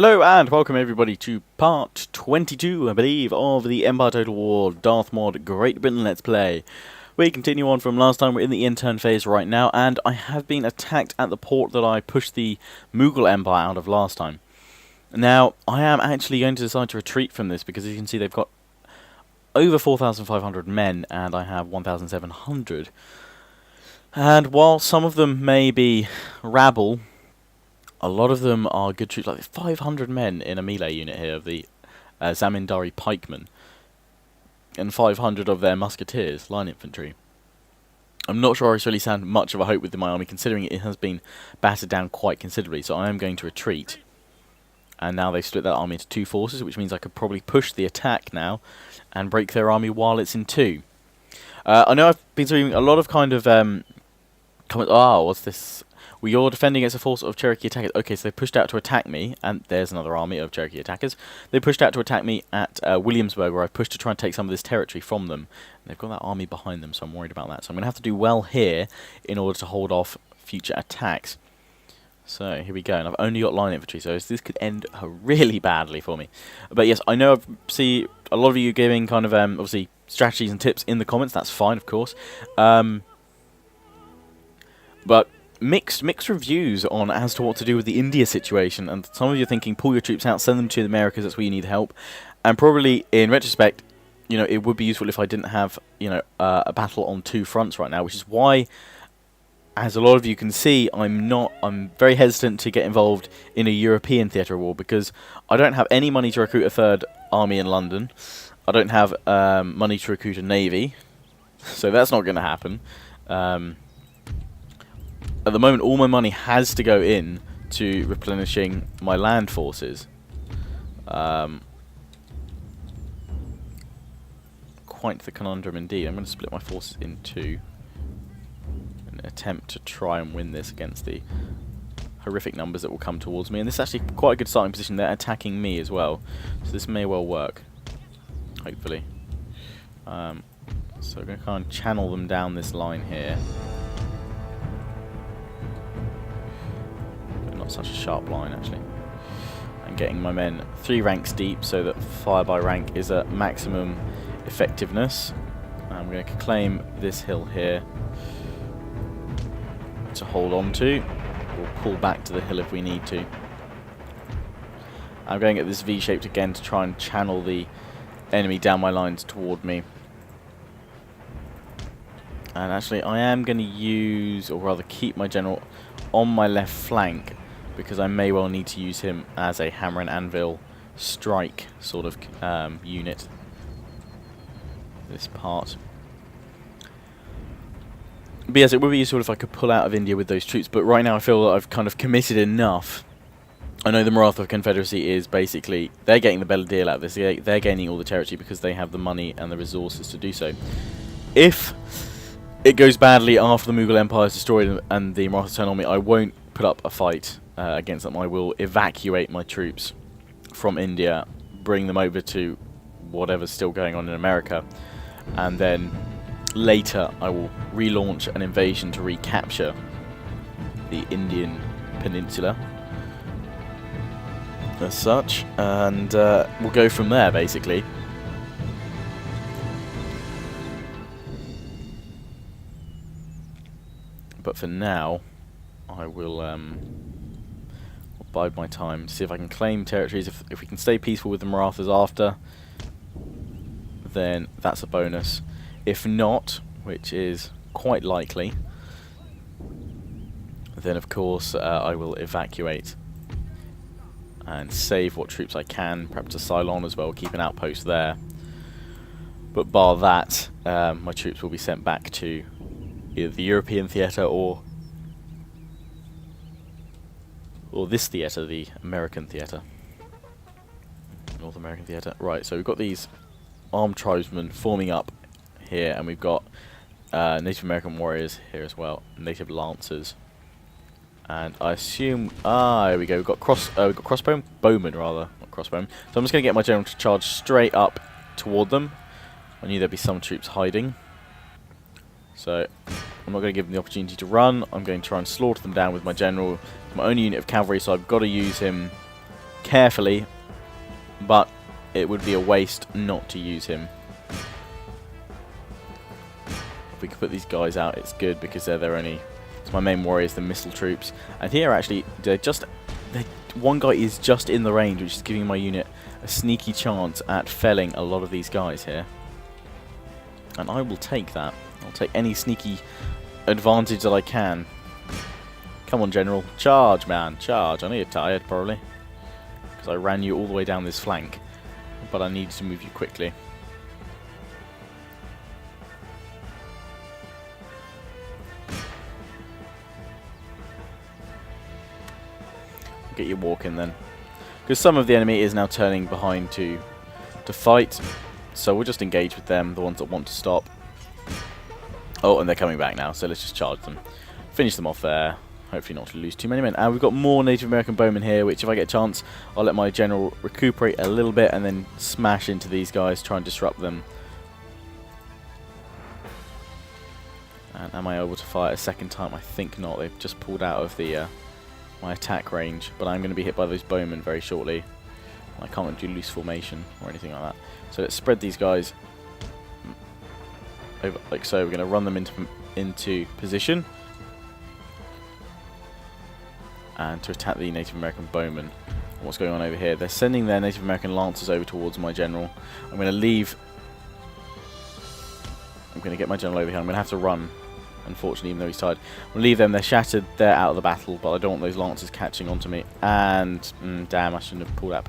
Hello and welcome everybody to part 22, I believe, of the Empire Total War Darthmod Great Britain Let's Play. We continue on from last time. We're in the intern phase right now, and I have been attacked at the port that I pushed the Mughal Empire out of last time. Now, I am actually going to decide to retreat from this because as you can see they've got over 4,500 men and I have 1,700. And while some of them may be rabble, a lot of them are good troops, like 500 men in a melee unit here of the Zamindari pikemen, and 500 of their musketeers, line infantry. I'm not sure I really stand much of a hope with my army, considering it has been battered down quite considerably, so I am going to retreat. And now they've split that army into two forces, which means I could probably push the attack now and break their army while it's in two. I know I've been doing a lot of kind of comments. Oh, what's this? Well, you're defending against a force of Cherokee attackers. Okay, so they pushed out to attack me, and there's another army of Cherokee attackers. They pushed out to attack me at Williamsburg, where I pushed to try and take some of this territory from them. And they've got that army behind them, so I'm worried about that. So I'm going to have to do well here in order to hold off future attacks. So, here we go. And I've only got line infantry, so this could end really badly for me. But yes, I know I see a lot of you giving kind of, obviously, strategies and tips in the comments. That's fine, of course. But mixed reviews on as to what to do with the India situation, and some of you are thinking pull your troops out, send them to the Americas, that's where you need help. And probably in retrospect, you know, it would be useful if I didn't have, you know, a battle on two fronts right now, which is why, as a lot of you can see, I'm very hesitant to get involved in a European theatre of war, because I don't have any money to recruit a third army in London. I don't have money to recruit a navy, so that's not going to happen. At the moment, all my money has to go in to replenishing my land forces. Quite the conundrum indeed. I'm going to split my forces in two and attempt to try and win this against the horrific numbers that will come towards me. And this is actually quite a good starting position. They're attacking me as well, so this may well work, hopefully. So I'm going to kind of channel them down this line here. Such a sharp line, actually. And getting my men 3 ranks deep so that fire by rank is at maximum effectiveness. I'm going to claim this hill here to hold on to. We'll pull back to the hill if we need to. I'm going at this V-shaped again to try and channel the enemy down my lines toward me. And actually I am going to use, or rather keep my general on my left flank, because I may well need to use him as a hammer and anvil strike sort of unit. This part. But yes, it would be useful if I could pull out of India with those troops, but right now I feel that I've kind of committed enough. I know the Maratha Confederacy is basically, they're getting the better deal out of this. They're gaining all the territory because they have the money and the resources to do so. If it goes badly after the Mughal Empire is destroyed and the Maratha turn on me, I won't put up a fight against them. I will evacuate my troops from India, bring them over to whatever's still going on in America, and then later I will relaunch an invasion to recapture the Indian peninsula as such, and we'll go from there basically. But for now I will bide my time, see if I can claim territories. If we can stay peaceful with the Marathas after, then that's a bonus. If not, which is quite likely, then of course I will evacuate and save what troops I can, perhaps to Ceylon as well, keep an outpost there. But bar that, my troops will be sent back to either the European theatre or this theatre, the American theatre. North American theatre. Right, so we've got these armed tribesmen forming up here, and we've got Native American warriors here as well, native lancers. And I assume, here we go, we've got bowmen rather, not crossbowmen. So I'm just going to get my general to charge straight up toward them. I knew there'd be some troops hiding. So I'm not going to give them the opportunity to run. I'm going to try and slaughter them down with my general. My only unit of cavalry, so I've got to use him carefully, but it would be a waste not to use him. If we could put these guys out, it's good because they're only... It's my main warriors, the missile troops. And here, actually, one guy is just in the range, which is giving my unit a sneaky chance at felling a lot of these guys here. And I will take that. I'll take any sneaky advantage that I can. Come on, General. Charge, man. Charge. I know you're tired, probably. Because I ran you all the way down this flank. But I need to move you quickly. Get you walking then, because some of the enemy is now turning behind to fight, so we'll just engage with them, the ones that want to stop. Oh, and they're coming back now, so let's just charge them, finish them off there, hopefully not to lose too many men. And we've got more Native American bowmen here, which if I get a chance I'll let my general recuperate a little bit and then smash into these guys, try and disrupt them. And am I able to fire a second time? I think not. They've just pulled out of the my attack range, but I'm going to be hit by those bowmen very shortly. I can't do loose formation or anything like that. So let's spread these guys over like so. We're going to run them into position and to attack the Native American bowmen. What's going on over here? They're sending their Native American lancers over towards my general. I'm going to leave. I'm going to get my general over here. I'm going to have to run. Unfortunately, even though he's tired. We'll leave them, they're shattered, they're out of the battle, but I don't want those lancers catching onto me. And, damn, I shouldn't have pulled out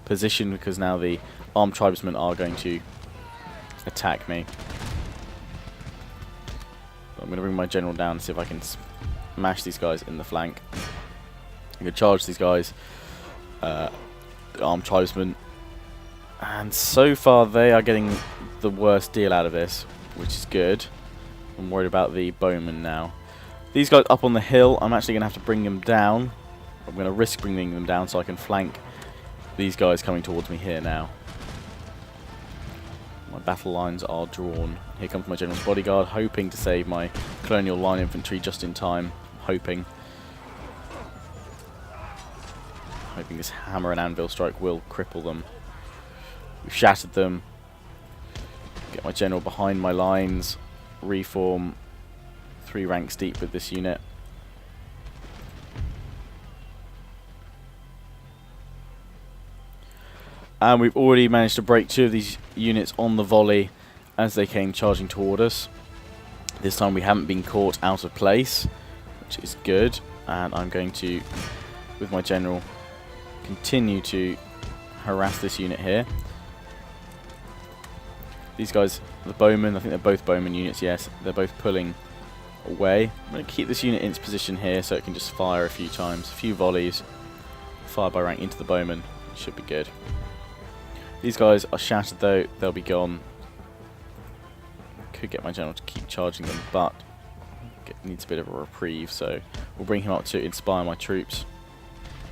position because now the armed tribesmen are going to attack me. I'm going to bring my general down and see if I can smash these guys in the flank. I'm going to charge these guys, the armed tribesmen. And so far, they are getting the worst deal out of this, which is good. I'm worried about the bowmen now. These guys up on the hill, I'm actually going to have to bring them down. I'm going to risk bringing them down so I can flank these guys coming towards me here now. My battle lines are drawn. Here comes my general's bodyguard, hoping to save my colonial line infantry just in time. Hoping this hammer and anvil strike will cripple them. We've shattered them. Get my general behind my lines. Reform 3 ranks deep with this unit. And we've already managed to break 2 of these units on the volley as they came charging toward us. This time we haven't been caught out of place, which is good. And I'm going to, with my general, continue to harass this unit here. These guys, the bowmen, I think they're both bowman units, yes. They're both pulling away. I'm going to keep this unit in its position here so it can just fire a few times, a few volleys. Fire by rank into the bowmen. Should be good. These guys are shattered though, they'll be gone. Could get my general to keep charging them, but needs a bit of a reprieve, so we'll bring him up to inspire my troops.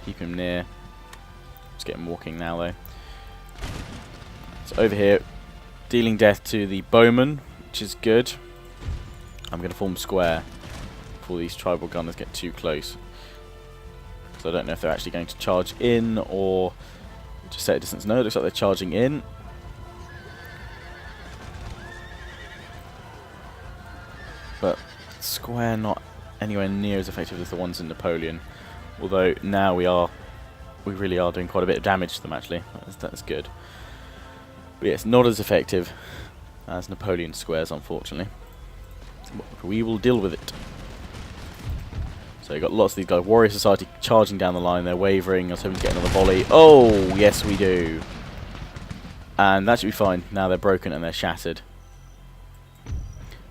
Keep him near. Let's get him walking now though. So over here, dealing death to the bowmen, which is good. I'm going to form square before these tribal gunners get too close. So I don't know if they're actually going to charge in or just set a distance. No, it looks like they're charging in. But square not anywhere near as effective as the ones in Napoleon. Although now we really are doing quite a bit of damage to them actually. That's good. But yes, not as effective as Napoleon squares, unfortunately. We will deal with it. So you've got lots of these guys. Warrior Society charging down the line. They're wavering. I was hoping to get another volley. Oh, yes we do. And that should be fine. Now they're broken and they're shattered.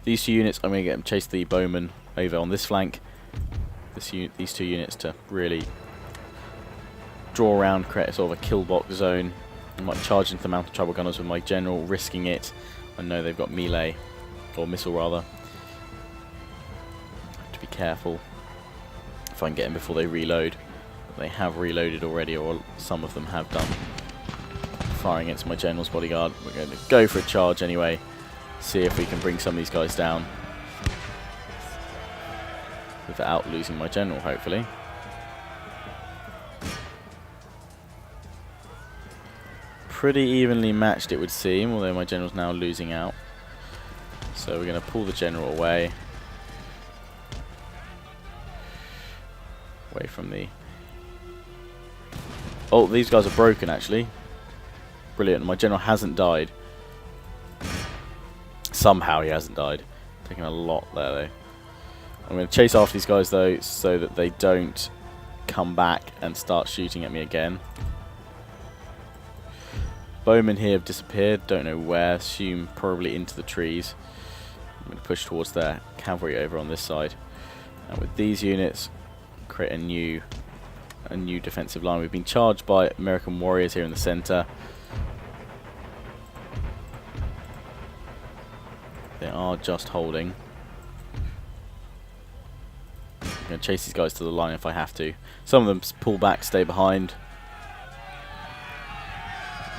These 2 units, I'm going to get them chase the bowmen over on this flank. These 2 units to really draw around, create a sort of a kill box zone. I might charge into the mounted tribal gunners with my general, risking it. I know they've got melee, or missile rather. Have to be careful if I can get them before they reload. But they have reloaded already, or some of them have done. Firing against my general's bodyguard. We're going to go for a charge anyway. See if we can bring some of these guys down without losing my general, hopefully. pretty evenly matched, it would seem, although my general's now losing out. So we're going to pull the general away. Away from the... Oh, these guys are broken, actually. Brilliant. My general hasn't died. Somehow he hasn't died. Taking a lot there, though. I'm going to chase after these guys, though, so that they don't come back and start shooting at me again. Bowmen here have disappeared. Don't know where. Assume probably into the trees. I'm going to push towards their cavalry over on this side. And with these units, create a new defensive line. We've been charged by American warriors here in the center. They are just holding. I'm going to chase these guys to the line if I have to. Some of them pull back, stay behind.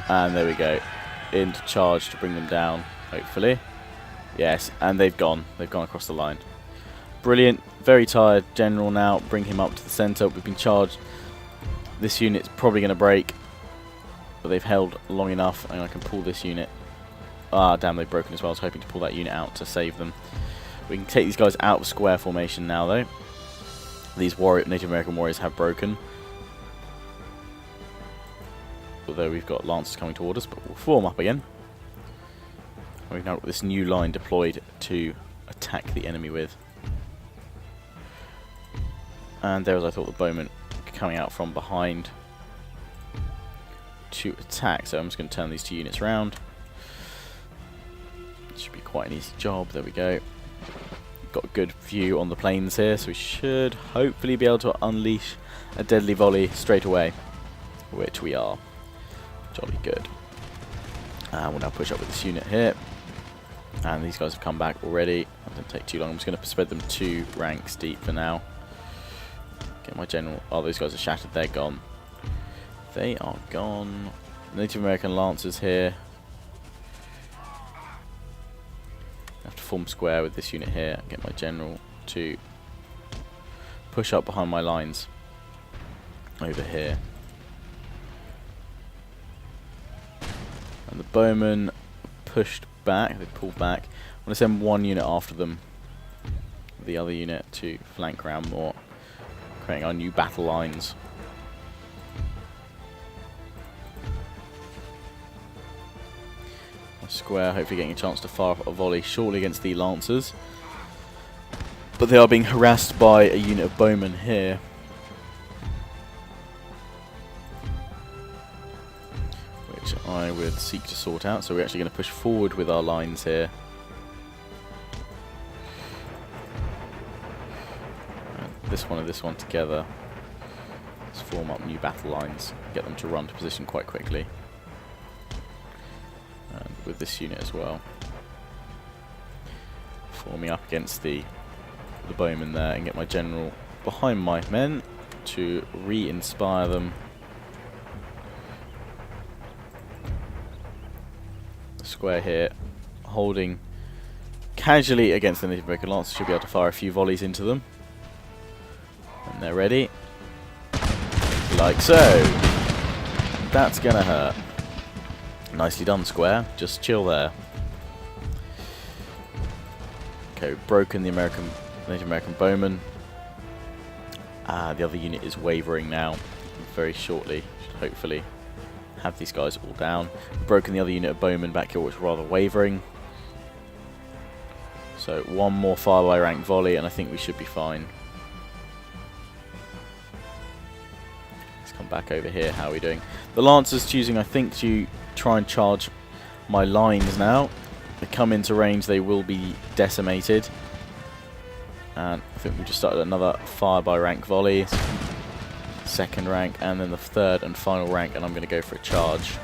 And there we go. Into charge to bring them down, hopefully. Yes, and they've gone. They've gone across the line. Brilliant. Very tired general now. Bring him up to the center. We've been charged. This unit's probably going to break. But they've held long enough, and I can pull this unit. Ah, damn, they've broken as well. I was hoping to pull that unit out to save them. We can take these guys out of square formation now, though. These Native American warriors have broken. Although we've got lancers coming toward us, but we'll form up again. And we've now got this new line deployed to attack the enemy with. And there, as I thought, the bowmen coming out from behind to attack. So I'm just going to turn these two units around. Should be quite an easy job. There we go. Got a good view on the plains here, so we should hopefully be able to unleash a deadly volley straight away, which we are. Jolly good. And we'll now push up with this unit here. And these guys have come back already. It doesn't take too long. I'm just going to spread them 2 ranks deep for now. Get my general. Oh, those guys are shattered. They're gone. They are gone. Native American lancers here. I have to form square with this unit here. Get my general to push up behind my lines over here. And the bowmen pushed back. They pulled back. I'm going to send 1 unit after them. The other unit to flank around more, creating our new battle lines. Square, hopefully getting a chance to fire a volley shortly against the lancers. But they are being harassed by a unit of bowmen here. Which I would seek to sort out. So we're actually going to push forward with our lines here. And this one and this one together. Let's form up new battle lines. Get them to run to position quite quickly. And with this unit as well. Forming up against the bowmen there and get my general behind my men to re-inspire them. Square here, holding casually against the Native American Lancers. Should be able to fire a few volleys into them. And they're ready. Like so. That's gonna hurt. Nicely done, Square. Just chill there. Okay, broken the Native American bowman. The other unit is wavering now. Very shortly, should hopefully have these guys all down. Broken the other unit of bowmen back here, which was rather wavering. So 1 more fire by rank volley, and I think we should be fine. Let's come back over here. How are we doing? The Lancers choosing, I think, to try and charge my lines now. They come into range, they will be decimated. And I think we just started another fire by rank volley. 2nd rank, and then the 3rd and final rank, and I'm going to go for a charge.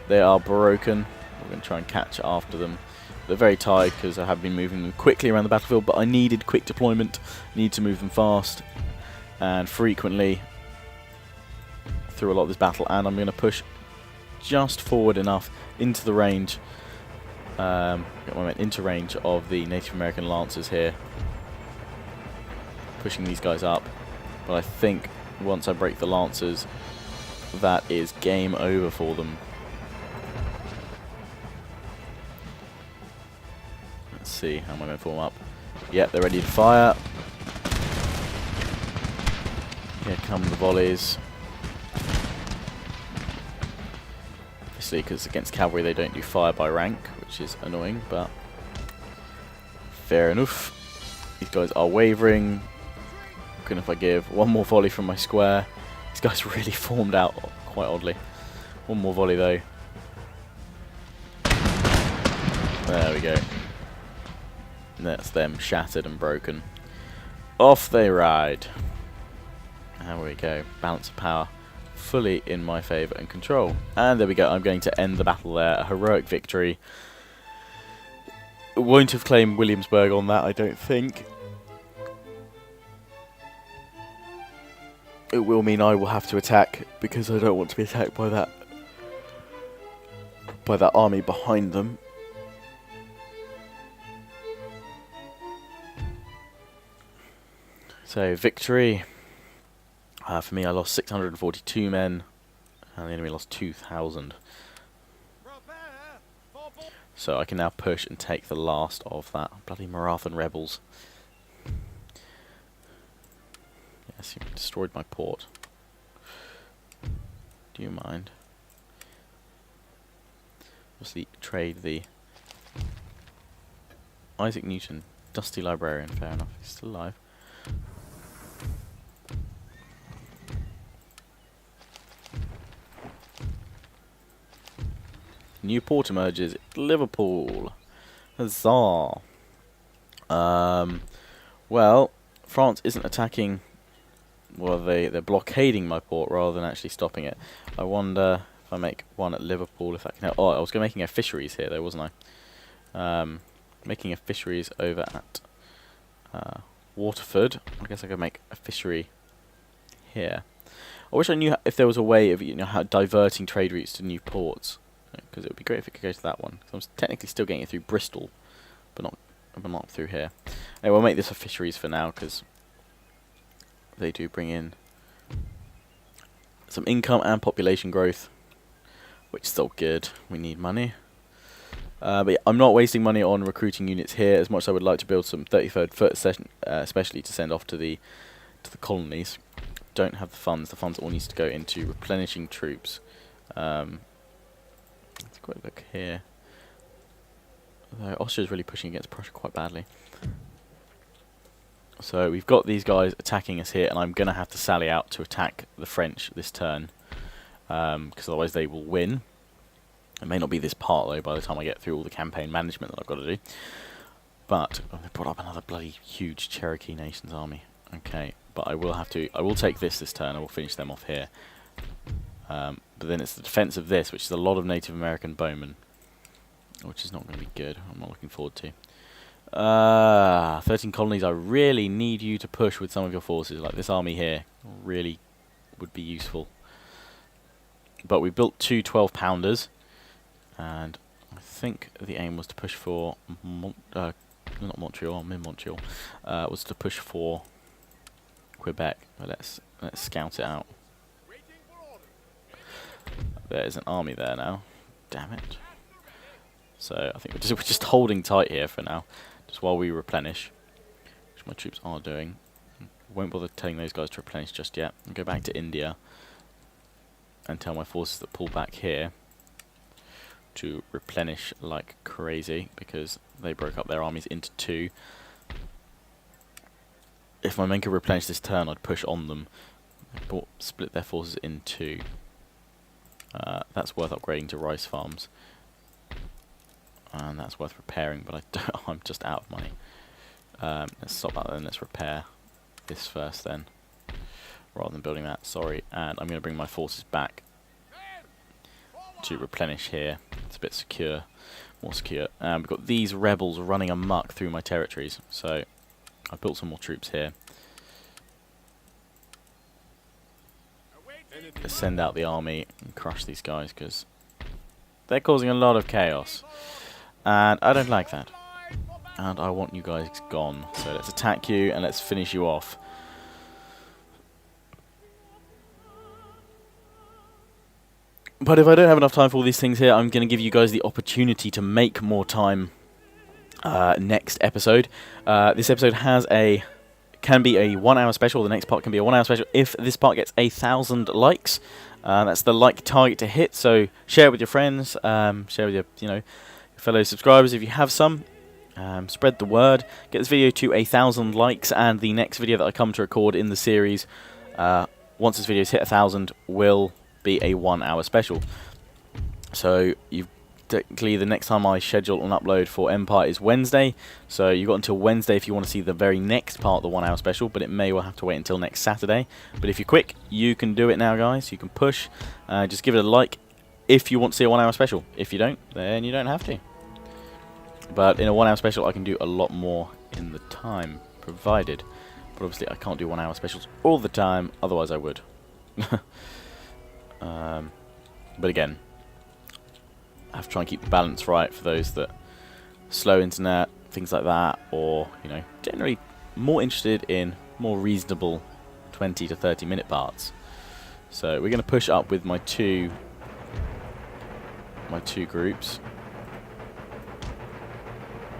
They are broken. We're going to try and catch after them. They're very tired because I have been moving them quickly around the battlefield, but I needed quick deployment. Need to move them fast and frequently through a lot of this battle, and I'm going to push just forward enough into the range, get my men into range of the Native American Lancers here, pushing these guys up. But I think once I break the Lancers, that is game over for them. Let's see, how am I going to form up? Yep, they're ready to fire. Here come the volleys. Obviously, because against cavalry they don't do fire by rank, which is annoying, but fair enough. These guys are wavering. Good if I give one more volley from my square. These guys really formed out quite oddly. One more volley though. There we go. And that's them shattered and broken. Off they ride. There we go. Balance of power fully in my favour and control. And there we go. I'm going to end the battle there. A heroic victory. Won't have claimed Williamsburg on that, I don't think. It will mean I will have to attack because I don't want to be attacked by that army behind them. So victory. For me, I lost 642 men, and the enemy lost 2,000. So I can now push and take the last of that bloody Marathan rebels. Yes, you destroyed my port. Do you mind? Obviously, trade the Isaac Newton, dusty librarian. Fair enough, he's still alive. New port emerges. Liverpool. Huzzah. Well, France isn't attacking. Well, they're blockading my port rather than actually stopping it. I wonder if I make one at Liverpool, if that can help. Oh, I was making a fisheries here, though, wasn't I? Making a fisheries over at Waterford. I guess I could make a fishery here. I wish I knew if there was a way of how diverting trade routes to new ports. Because it would be great if it could go to that one. Because I'm technically still getting it through Bristol, but not through here. Anyway, we'll make this a fisheries for now, because they do bring in some income and population growth, which is still good. We need money. But yeah, I'm not wasting money on recruiting units here, as much as I would like to build some 33rd Foot, especially to send off to the colonies. Don't have the funds. The funds all needs to go into replenishing troops. Let's quick look here. Although Austria's really pushing against Prussia quite badly. So we've got these guys attacking us here, and I'm going to have to sally out to attack the French this turn. Because otherwise they will win. It may not be this part though by the time I get through all the campaign management that I've got to do. But they brought up another bloody huge Cherokee Nations army. Okay, but I will take this turn. I will finish them off here. But then it's the defense of this, which is a lot of Native American bowmen, which is not going to be good. I'm not looking forward to. 13 colonies. I really need you to push with some of your forces. Like this army here really would be useful. But we built two 12-pounders, and I think the aim was to push for not Montreal, Montreal. Was to push for Quebec. But let's scout it out. There's an army there now. Damn it. So I think we're just holding tight here for now, just while we replenish, which my troops are doing. Won't bother telling those guys to replenish just yet. I'll go back to India and tell my forces that pull back here to replenish like crazy, because they broke up their armies into two. If my men could replenish this turn, I'd push on them. Split their forces in two. That's worth upgrading to rice farms, and that's worth repairing, but I'm just out of money. Let's stop that then. Let's repair this first then, rather than building that. Sorry, and I'm going to bring my forces back to replenish here. It's a bit secure, more secure. We've got these rebels running amok through my territories, so I built some more troops here. Let's send out the army and crush these guys, because they're causing a lot of chaos, and I don't like that, and I want you guys gone. So let's attack you and let's finish you off. But if I don't have enough time for all these things here, I'm going to give you guys the opportunity to make more time next episode. This episode can be a 1 hour special. The next part can be a 1 hour special if this part gets 1,000 likes. That's the like target to hit. So share it with your friends, share with your fellow subscribers if you have some. Spread the word. Get this video to 1,000 likes, and the next video that I come to record in the series, once this video's hit 1,000, will be a 1 hour special. So you've technically, the next time I schedule an upload for Empire is Wednesday, so you've got until Wednesday if you want to see the very next part of the 1 hour special, but it may well have to wait until next Saturday. But if you're quick, you can do it now, guys. You can push. Just give it a like if you want to see a 1 hour special. If you don't, then you don't have to. But in a 1 hour special I can do a lot more in the time provided. But obviously I can't do 1 hour specials all the time, otherwise I would. But again, I have to try and keep the balance right for those that slow internet, things like that, or generally more interested in more reasonable 20 to 30 minute parts. So we're going to push up with my two groups,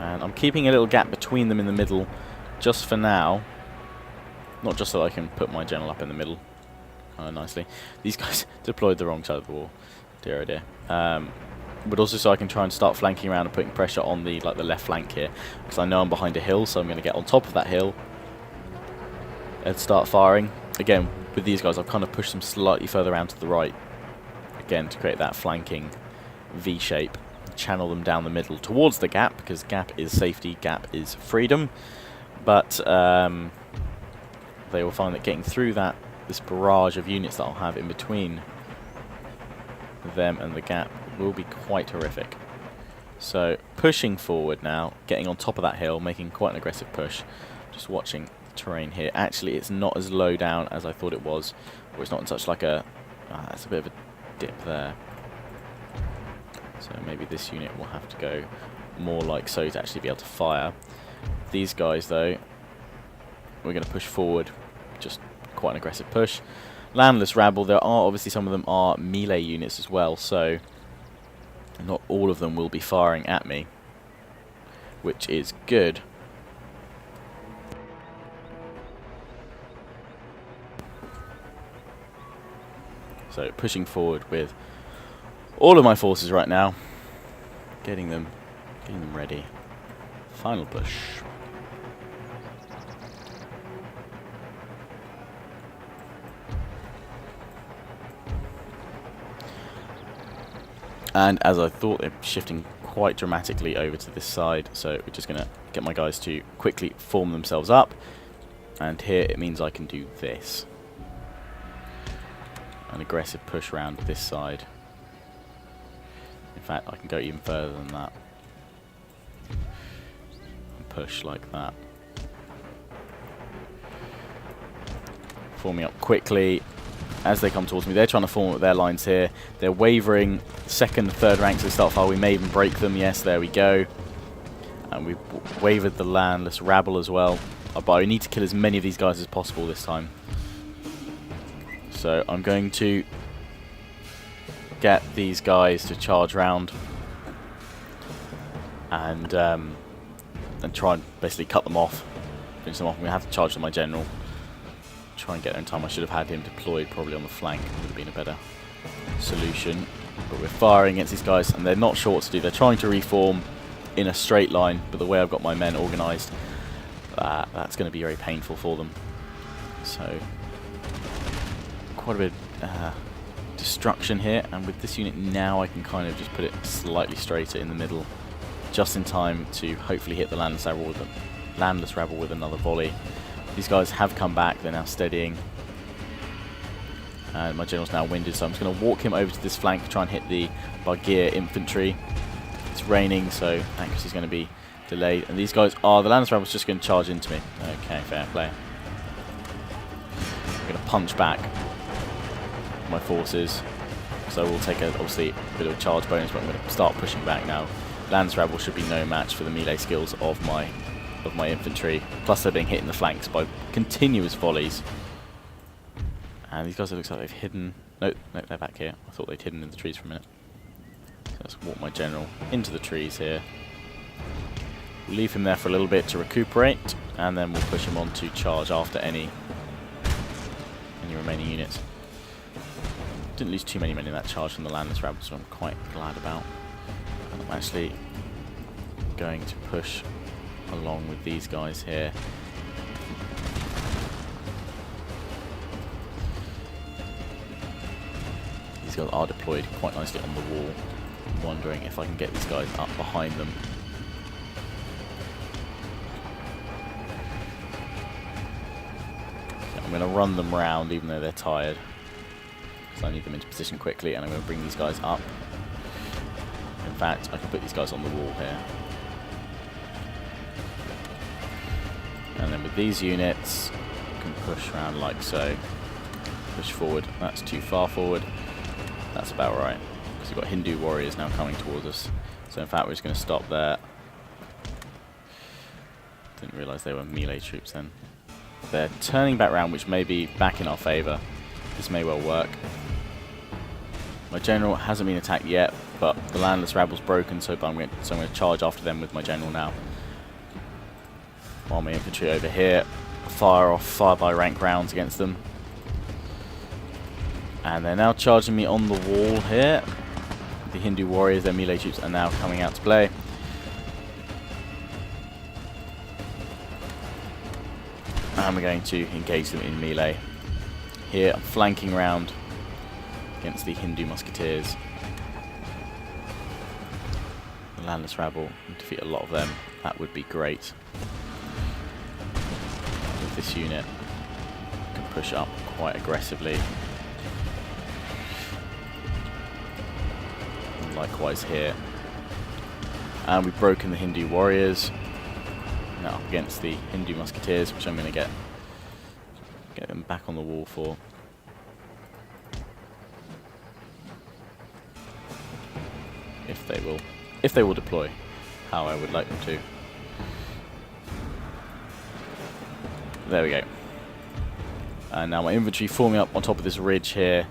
and I'm keeping a little gap between them in the middle just for now, not just so I can put my general up in the middle kind of nicely. These guys deployed the wrong side of the wall, dear oh dear. But also so I can try and start flanking around and putting pressure on the left flank here, because I know I'm behind a hill, so I'm going to get on top of that hill and start firing. Again, with these guys I've kind of pushed them slightly further around to the right, again to create that flanking V shape, channel them down the middle towards the gap, because gap is safety, gap is freedom. But they will find that getting through this barrage of units that I'll have in between them and the gap will be quite horrific. So pushing forward now, getting on top of that hill, making quite an aggressive push. Just watching the terrain here. Actually, it's not as low down as I thought it was, or it's not in such like a that's a bit of a dip there. So maybe this unit will have to go more like so to actually be able to fire. These guys though, we're going to push forward, just quite an aggressive push. Landless rabble, there are obviously some of them are melee units as well, so not all of them will be firing at me, which is good. So pushing forward with all of my forces right now, getting them ready. Final push. And as I thought, they're shifting quite dramatically over to this side, so we're just going to get my guys to quickly form themselves up. And here it means I can do this. An aggressive push around this side. In fact, I can go even further than that. And push like that. Forming up quickly. As they come towards me, they're trying to form up their lines here. They're wavering. Second, third ranks of the start file. We may even break them. Yes, there we go. And we've wavered the landless rabble as well. But I need to kill as many of these guys as possible this time. So I'm going to get these guys to charge round and try and basically cut them off. Finish them off. I'm going to have to charge to my general. Try and get there in time. I should have had him deployed probably on the flank. It would have been a better solution. But we're firing against these guys, and they're not sure what to do. They're trying to reform in a straight line, but the way I've got my men organised, that's going to be very painful for them. So quite a bit of destruction here, and with this unit now I can kind of just put it slightly straighter in the middle, just in time to hopefully hit the landless rabble with another volley. These guys have come back, they're now steadying. And my general's now winded, so I'm just going to walk him over to this flank to try and hit the Bargear infantry. It's raining, so accuracy is going to be delayed. And these guys are, the landless rabble's just going to charge into me. Okay, fair play. I'm going to punch back my forces. So we'll take obviously a bit of a charge bonus, but I'm going to start pushing back now. Landless rabble should be no match for the melee skills of my infantry, plus they're being hit in the flanks by continuous volleys. And these guys, it looks like they've hidden. No, they're back here. I thought they'd hidden in the trees for a minute. So let's walk my general into the trees here. We'll leave him there for a little bit to recuperate, and then we'll push him on to charge after any remaining units. Didn't lose too many men in that charge from the landless rebels, so I'm quite glad about. And I'm actually going to push along with these guys here. These guys are deployed quite nicely on the wall. I'm wondering if I can get these guys up behind them. I'm going to run them round even though they're tired, because I need them into position quickly, and I'm going to bring these guys up. In fact, I can put these guys on the wall here. And then with these units, I can push around like so. Push forward. That's too far forward. That's about right, because we've got Hindu warriors now coming towards us. So in fact, we're just going to stop there. Didn't realise they were melee troops then. They're turning back round, which may be back in our favour. This may well work. My general hasn't been attacked yet, but the landless rabble's broken, so I'm going to charge after them with my general now. While my infantry over here fire by rank rounds against them. And they're now charging me on the wall here. The Hindu warriors, their melee troops, are now coming out to play. And we're going to engage them in melee. Here, I'm flanking round against the Hindu musketeers. The landless rabble, defeat a lot of them. That would be great. With this unit, I can push up quite aggressively. And likewise here. And we've broken the Hindu warriors. Now up against the Hindu musketeers, which I'm going to get them back on the wall for. If they will deploy how I would like them to. There we go. And now my infantry forming up on top of this ridge here.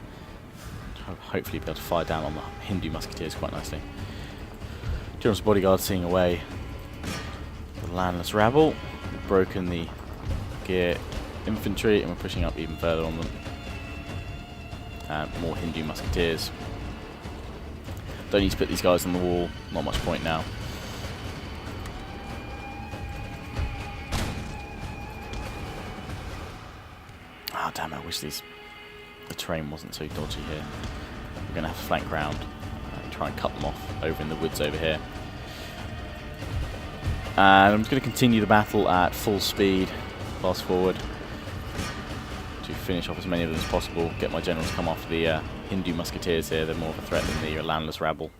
Hopefully be able to fire down on the Hindu musketeers quite nicely. General's bodyguard seeing away the landless rabble. We've broken the gear infantry and we're pushing up even further on them. And more Hindu musketeers. Don't need to put these guys on the wall, not much point now. Ah, damn, I wish the terrain wasn't so dodgy here. We're going to have to flank round and try and cut them off over in the woods over here. And I'm just going to continue the battle at full speed, fast forward, to finish off as many of them as possible. Get my generals to come after the Hindu musketeers here. They're more of a threat than the landless rabble.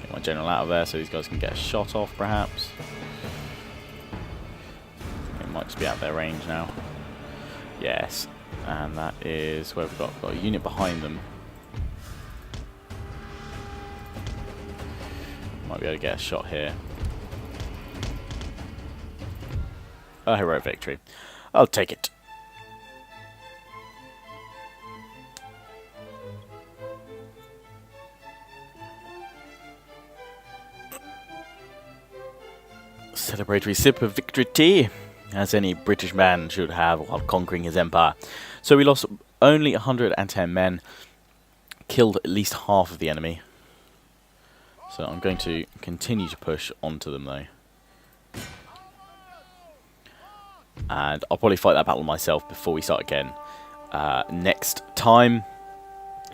Get my general out of there so these guys can get a shot off, perhaps. It might just be out their range now. Yes, and that is where we've got a unit behind them. Might be able to get a shot here. A heroic victory. I'll take it. Celebratory sip of victory tea, as any British man should have while conquering his empire. So we lost only 110 men, killed at least half of the enemy. So I'm going to continue to push onto them though. And I'll probably fight that battle myself before we start again next time,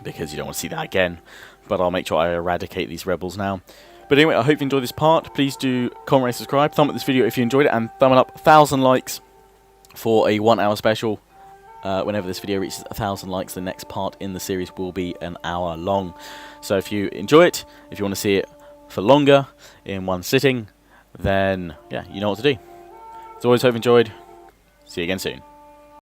because you don't want to see that again. But I'll make sure I eradicate these rebels now. But anyway, I hope you enjoyed this part. Please do comment, rate, subscribe, thumb up this video if you enjoyed it, and thumb it up 1,000 likes for a 1 hour special. Whenever this video reaches 1,000 likes, the next part in the series will be an hour long. So if you enjoy it, if you want to see it for longer in one sitting, then yeah, you know what to do. As always, hope you enjoyed. See you again soon.